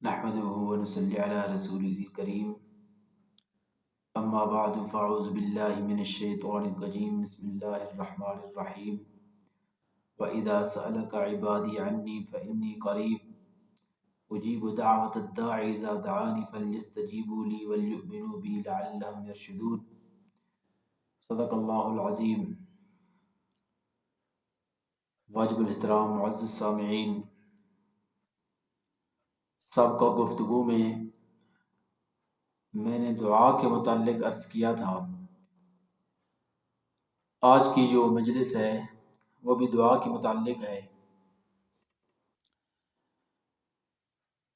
نحمده ونصلي على رسوله الكريم أما بعد فأعوذ بالله من الشيطان الرجيم بسم الله الرحمن الرحيم وإذا سألك عبادي عني فإني قريب أجيب دعوة الداعي إذا دعاني فليستجيبوا لي وليؤمنوا بي لعلهم يرشدون صدق الله العظيم. واجب الاحترام معزز سامعین، سابقہ گفتگو میں نے دعا کے متعلق عرض کیا تھا. آج کی جو مجلس ہے وہ بھی دعا کے متعلق ہے.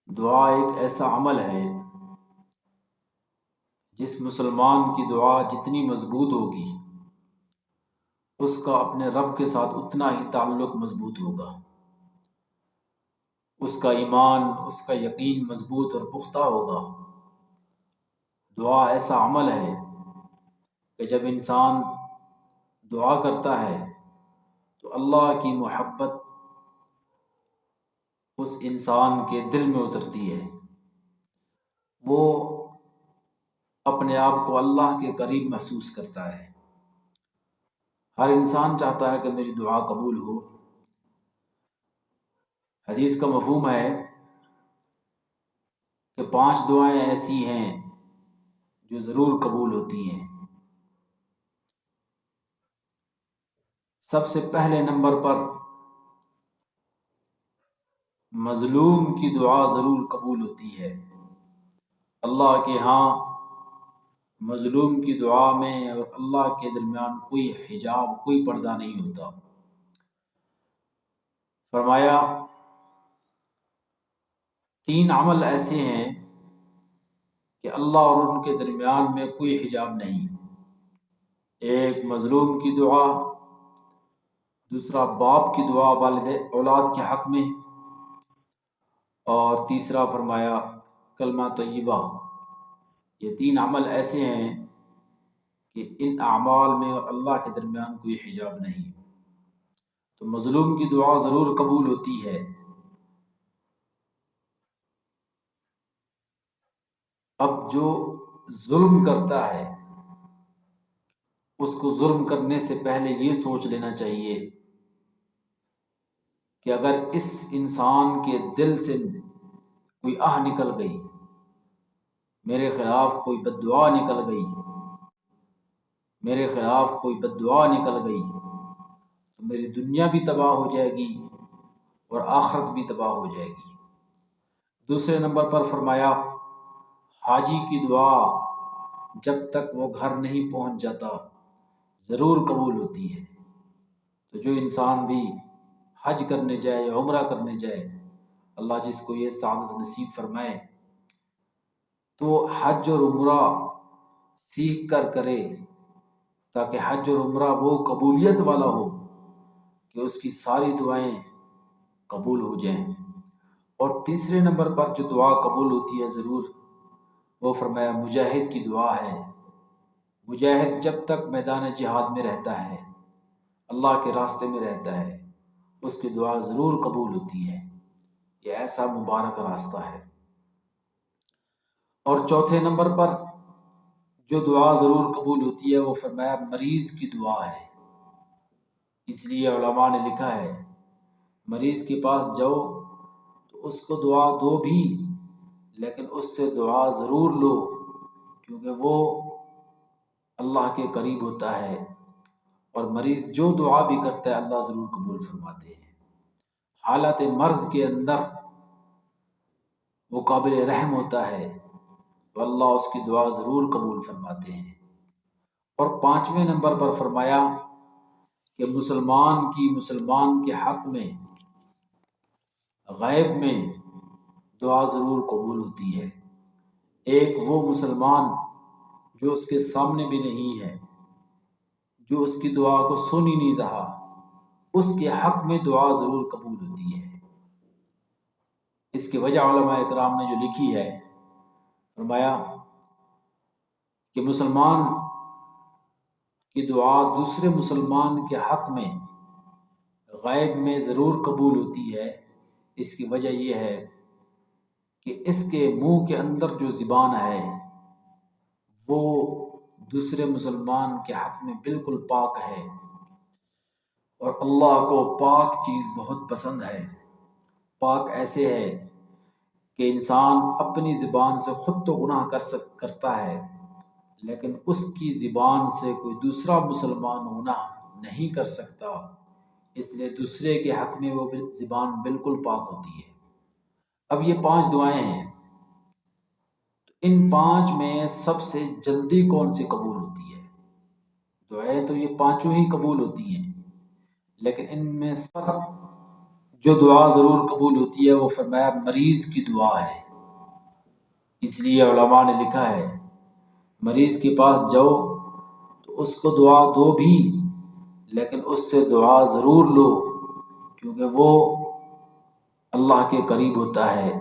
دعا ایک ایسا عمل ہے جس مسلمان کی دعا جتنی مضبوط ہوگی اس کا اپنے رب کے ساتھ اتنا ہی تعلق مضبوط ہوگا، اس کا ایمان، اس کا یقین مضبوط اور پختہ ہوگا. دعا ایسا عمل ہے کہ جب انسان دعا کرتا ہے تو اللہ کی محبت اس انسان کے دل میں اترتی ہے. وہ اپنے آپ کو اللہ کے قریب محسوس کرتا ہے. ہر انسان چاہتا ہے کہ میری دعا قبول ہو. حدیث کا مفہوم ہے کہ 5 دعائیں ایسی ہیں جو ضرور قبول ہوتی ہیں. سب سے پہلے نمبر پر مظلوم کی دعا ضرور قبول ہوتی ہے. اللہ کے ہاں مظلوم کی دعا میں اور اللہ کے درمیان کوئی حجاب، کوئی پردہ نہیں ہوتا. فرمایا 3 عمل ایسے ہیں کہ اللہ اور ان کے درمیان میں کوئی حجاب نہیں. ایک مظلوم کی دعا، دوسرا باپ کی دعا والد اولاد کے حق میں، اور تیسرا فرمایا کلمہ طیبہ. یہ 3 عمل ایسے ہیں کہ ان اعمال میں اور اللہ کے درمیان کوئی حجاب نہیں. تو مظلوم کی دعا ضرور قبول ہوتی ہے. اب جو ظلم کرتا ہے اس کو ظلم کرنے سے پہلے یہ سوچ لینا چاہیے کہ اگر اس انسان کے دل سے کوئی آہ نکل گئی، میرے خلاف کوئی بد دعا نکل گئی، میرے خلاف کوئی بد دعا نکل گئی تو میری دنیا بھی تباہ ہو جائے گی اور آخرت بھی تباہ ہو جائے گی. دوسرے نمبر پر فرمایا حاجی کی دعا جب تک وہ گھر نہیں پہنچ جاتا ضرور قبول ہوتی ہے. تو جو انسان بھی حج کرنے جائے یا عمرہ کرنے جائے، اللہ جس کو یہ سعادت نصیب فرمائے، تو حج اور عمرہ سیکھ کر کرے تاکہ حج اور عمرہ وہ قبولیت والا ہو کہ اس کی ساری دعائیں قبول ہو جائیں. اور تیسرے نمبر پر جو دعا قبول ہوتی ہے ضرور، وہ فرمایا مجاہد کی دعا ہے. مجاہد جب تک میدان جہاد میں رہتا ہے، اللہ کے راستے میں رہتا ہے، اس کی دعا ضرور قبول ہوتی ہے. یہ ایسا مبارک راستہ ہے. اور چوتھے نمبر پر جو دعا ضرور قبول ہوتی ہے وہ فرمایا مریض کی دعا ہے. اس لیے علماء نے لکھا ہے مریض کے پاس جاؤ تو اس کو دعا دو بھی، لیکن اس سے دعا ضرور لو، کیونکہ وہ اللہ کے قریب ہوتا ہے اور مریض جو دعا بھی کرتا ہے اللہ ضرور قبول فرماتے ہیں. حالت مرض کے اندر وہ قابل رحم ہوتا ہے تو اللہ اس کی دعا ضرور قبول فرماتے ہیں. اور 5ویں نمبر پر فرمایا کہ مسلمان کے حق میں غیب میں دعا ضرور قبول ہوتی ہے. ایک وہ مسلمان جو اس کے سامنے بھی نہیں ہے، جو اس کی دعا کو سن ہی نہیں رہا، اس کے حق میں دعا ضرور قبول ہوتی ہے. اس کی وجہ علماء اکرام نے جو لکھی ہے، فرمایا کہ مسلمان کی دعا دوسرے مسلمان کے حق میں غیب میں ضرور قبول ہوتی ہے. اس کی وجہ یہ ہے کہ اس کے منہ کے اندر جو زبان ہے وہ دوسرے مسلمان کے حق میں بالکل پاک ہے، اور اللہ کو پاک چیز بہت پسند ہے۔ پاک ایسے ہے کہ انسان اپنی زبان سے خود تو گناہ کرتا ہے، لیکن اس کی زبان سے کوئی دوسرا مسلمان گناہ نہیں کر سکتا، اس لیے دوسرے کے حق میں وہ زبان بالکل پاک ہوتی ہے۔ اب یہ 5 دعائیں ہیں، تو ان 5 میں سب سے جلدی کون سی قبول ہوتی ہے؟ دعائیں تو یہ 5 ہی قبول ہوتی ہیں، لیکن ان میں سب جو دعا ضرور قبول ہوتی ہے وہ فرمایا مریض کی دعا ہے۔ اس لیے علماء نے لکھا ہے مریض کے پاس جاؤ تو اس کو دعا دو بھی، لیکن اس سے دعا ضرور لو، کیونکہ وہ اللہ کے قریب ہوتا ہے،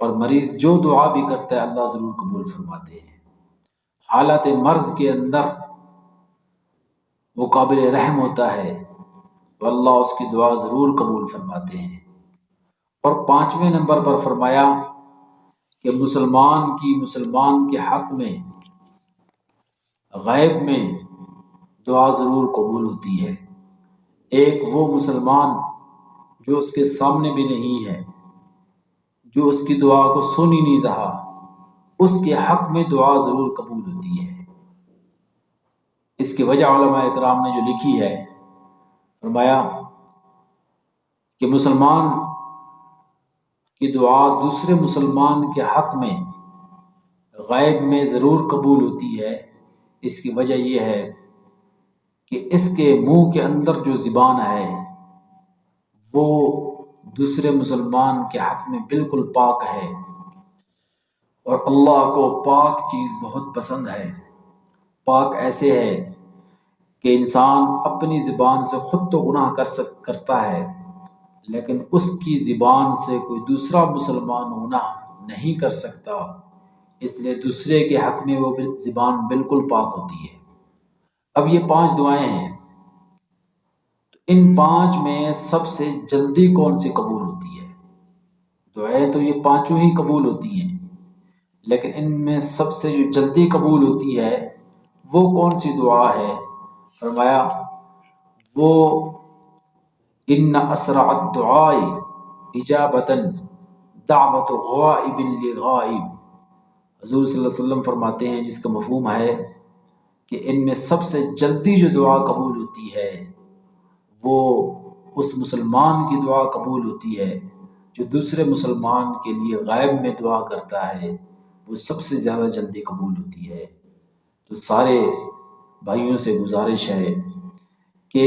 اور مریض جو دعا بھی کرتا ہے اللہ ضرور قبول فرماتے ہیں۔ حالت مرض کے اندر وہ قابل رحم ہوتا ہے تو اللہ اس کی دعا ضرور قبول فرماتے ہیں۔ اور 5ویں نمبر پر فرمایا کہ مسلمان کے حق میں غیب میں دعا ضرور قبول ہوتی ہے۔ ایک وہ مسلمان جو اس کے سامنے بھی نہیں ہے، جو اس کی دعا کو سن ہی نہیں رہا، اس کے حق میں دعا ضرور قبول ہوتی ہے۔ اس کی وجہ علماء اکرام نے جو لکھی ہے، فرمایا کہ مسلمان کی دعا دوسرے مسلمان کے حق میں غیب میں ضرور قبول ہوتی ہے۔ اس کی وجہ یہ ہے کہ اس کے منہ کے اندر جو زبان ہے وہ دوسرے مسلمان کے حق میں بالکل پاک ہے، اور اللہ کو پاک چیز بہت پسند ہے۔ پاک ایسے ہے کہ انسان اپنی زبان سے خود تو گناہ کرتا ہے، لیکن اس کی زبان سے کوئی دوسرا مسلمان گناہ نہیں کر سکتا، اس لیے دوسرے کے حق میں وہ زبان بالکل پاک ہوتی ہے۔ اب یہ 5 دعائیں ہیں، تو ان 5 میں سب سے جلدی کون سی قبول ہوتی ہے؟ دعائیں تو یہ 5 ہی قبول ہوتی ہیں، لیکن ان میں سب سے جو جلدی قبول ہوتی ہے وہ کون سی دعا ہے؟ فرمایا وہ ان اسرع الدعاء اجابۃ دعوت غائب لغائب۔ حضور صلی اللہ علیہ وسلم فرماتے ہیں، جس کا مفہوم ہے کہ ان میں سب سے جلدی جو دعا قبول ہوتی ہے وہ اس مسلمان کی دعا قبول ہوتی ہے جو دوسرے مسلمان کے لیے غیب میں دعا کرتا ہے، وہ سب سے زیادہ جلدی قبول ہوتی ہے۔ تو سارے بھائیوں سے گزارش ہے کہ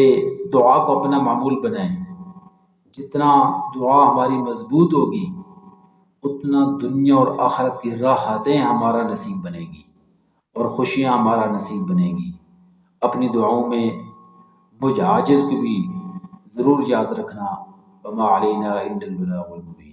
دعا کو اپنا معمول بنائیں۔ جتنا دعا ہماری مضبوط ہوگی اتنا دنیا اور آخرت کی راحتیں ہمارا نصیب بنے گی اور خوشیاں ہمارا نصیب بنے گی۔ اپنی دعاؤں میں مجھ عاجز کو بھی ضرور یاد رکھنا۔ وما علینا الا البلاغ المبین۔